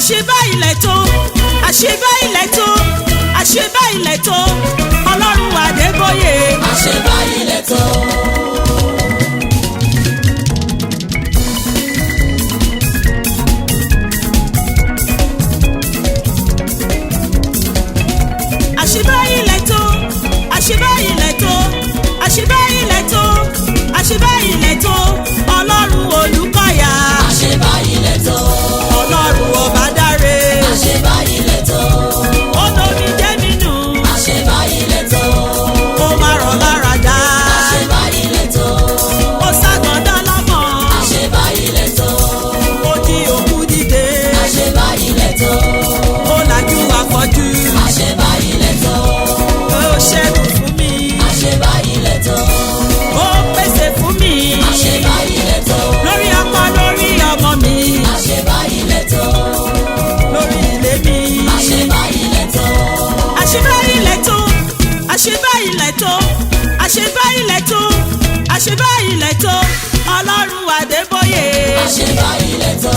àṣebá ilẹ̀ tó àṣebá ilẹ̀ tó àṣebá ilẹ̀ tó Ọlọ́run Adébóyè àṣebá ilẹ̀ tó. àṣebá ilẹ̀ tó àṣebá ilẹ̀ tó àṣebá ilẹ̀ tó àṣebá ilẹ̀ tó Ọlọ́run Olùkọ́yà àṣebá ilẹ̀ tó. Ọlọ́run Ọbádáre àṣebá ilẹ̀ tó. olómi jẹ́ nínú àṣebá ilẹ̀ tó. ó máa rọ̀ lára dá àṣebá ilẹ̀ tó. ó ságàndá lọ́mọ àṣebá ilẹ̀ tó. ó jí òkú dìde àṣebá ilẹ̀ tó. ó lajú afọ́jú àṣebá ilẹ̀ tó. ó ṣẹ́gun fún mi àṣebá ilẹ̀ tó. ó pèsè fún mi àṣebá ilẹ̀ tó. lórí ọkọ lórí ọmọ mi àṣebá ilẹ̀ tó. lórí ilé mi àṣebá ilẹ̀ tó. àṣebá ilẹ̀ tó àṣebá ilẹ̀ tó àṣebá ilẹ̀ tó àṣebá ilẹ̀ tó Ọlọ́run Adébóyè àṣebá ilẹ̀ tó.